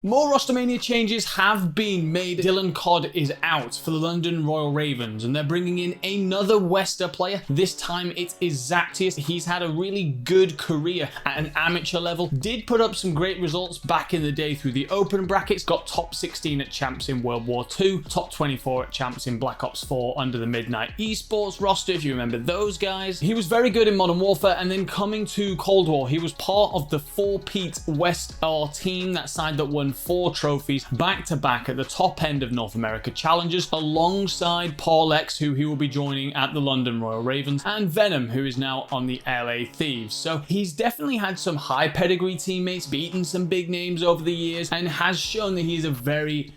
More Rostermania changes have been made. Dylan COD is out for the London Royal Ravens, and they're bringing in another WestR player. This time it is Zaptius. He's had a really good career at an amateur level. Did put up some great results back in the day through the open brackets. Got top 16 at Champs in World War II, top 24 at Champs in Black Ops 4 under the Midnight Esports roster, if you remember those guys. He was very good in Modern Warfare, and then coming to Cold War, he was part of the 4-peat WestR team, that side that won 4 trophies back to back at the top end of North America Challengers, alongside Paul X, who he will be joining at the London Royal Ravens, and Venom, who is now on the LA Thieves. So he's definitely had some high pedigree teammates, beaten some big names over the years, and has shown that he's a very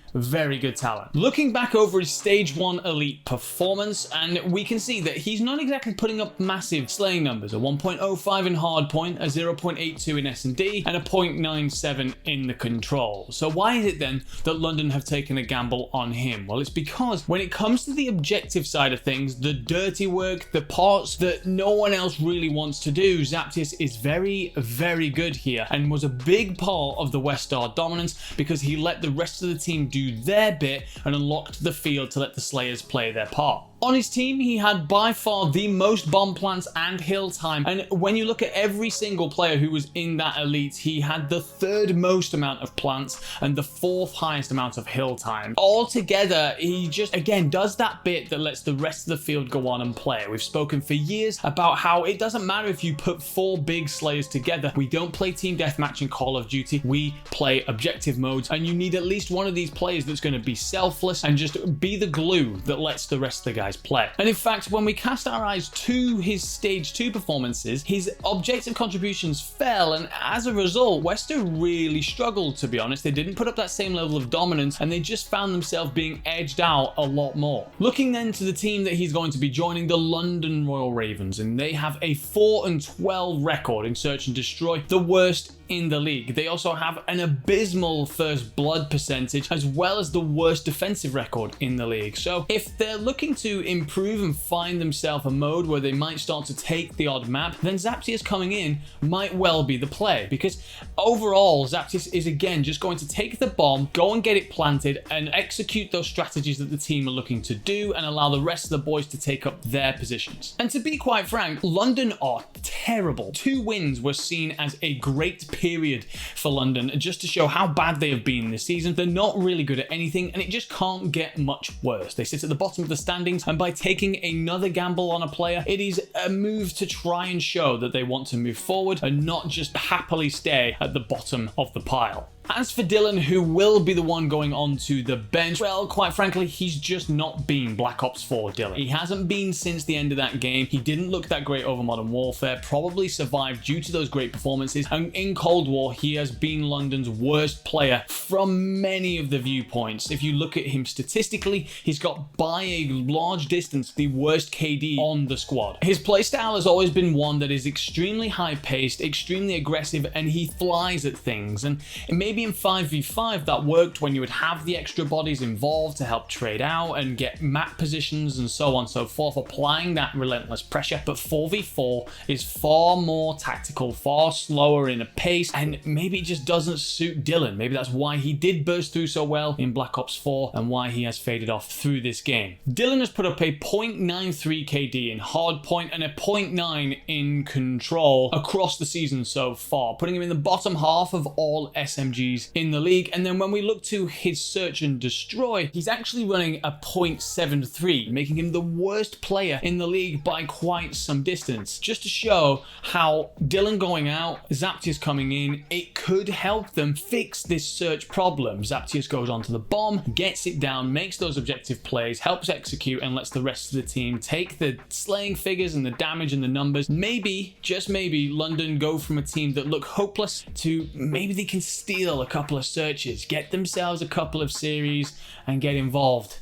good talent. Looking back over his Stage 1 Elite performance, and we can see that he's not exactly putting up massive slaying numbers. A 1.05 in hardpoint, a 0.82 in S&D, and a 0.97 in the control. So why is it then that London have taken a gamble on him? Well, it's because when it comes to the objective side of things, the dirty work, the parts that no one else really wants to do, Zaptius is very good here, and was a big part of the WestR dominance because he let the rest of the team do their bit and unlocked the field to let the Slayers play their part. On his team, he had by far the most bomb plants and hill time, and when you look at every single player who was in that elite, he had the 3rd most amount of plants and the 4th highest amount of hill time. Altogether, he just, again, does that bit that lets the rest of the field go on and play. We've spoken for years about how it doesn't matter if you put 4 big Slayers together. We don't play team deathmatch in Call of Duty. We play objective modes, and you need at least one of these players that's going to be selfless and just be the glue that lets the rest of the guys play. And in fact, when we cast our eyes to his Stage 2 performances, his objective contributions fell, and as a result, WestR really struggled, to be honest. They didn't put up that same level of dominance, and they just found themselves being edged out a lot more. Looking then to the team that he's going to be joining, the London Royal Ravens, and they have a 4-12 record in Search and Destroy, the worst in the league. They also have an abysmal first blood percentage, as well as the worst defensive record in the league. So if they're looking to improve and find themselves a mode where they might start to take the odd map, then Zaptius coming in might well be the play, because overall Zaptius is again just going to take the bomb, go and get it planted, and execute those strategies that the team are looking to do, and allow the rest of the boys to take up their positions. And to be quite frank, London are terrible. 2 wins were seen as a great period for London, just to show how bad they have been this season. They're not really good at anything, and it just can't get much worse. They sit at the bottom of the standings, and by taking another gamble on a player, it is a move to try and show that they want to move forward and not just happily stay at the bottom of the pile. As for Dylan, who will be the one going on to the bench, well, quite frankly, he's just not been Black Ops 4 Dylan. He hasn't been since the end of that game. He didn't look that great over Modern Warfare, probably survived due to those great performances, and in Cold War, he has been London's worst player from many of the viewpoints. If you look at him statistically, he's got by a large distance the worst KD on the squad. His playstyle has always been one that is extremely high-paced, extremely aggressive, and he flies at things, and maybe in 5v5 that worked when you would have the extra bodies involved to help trade out and get map positions and so on and so forth, applying that relentless pressure. But 4v4 is far more tactical, far slower in a pace, and maybe it just doesn't suit Dylan. Maybe that's why he did burst through so well in Black Ops 4 and why he has faded off through this game. Dylan has put up a 0.93 KD in hardpoint and a 0.9 in control across the season so far, putting him in the bottom half of all SMGs in the league. And then when we look to his Search and Destroy, he's actually running a 0.73, making him the worst player in the league by quite some distance. Just to show how Dylan going out, Zaptius coming in, it could help them fix this search problem. Zaptius goes onto the bomb, gets it down, makes those objective plays, helps execute, and lets the rest of the team take the slaying figures and the damage and the numbers. Maybe, just maybe, London go from a team that look hopeless to maybe they can steal a couple of searches, get themselves a couple of series, and get involved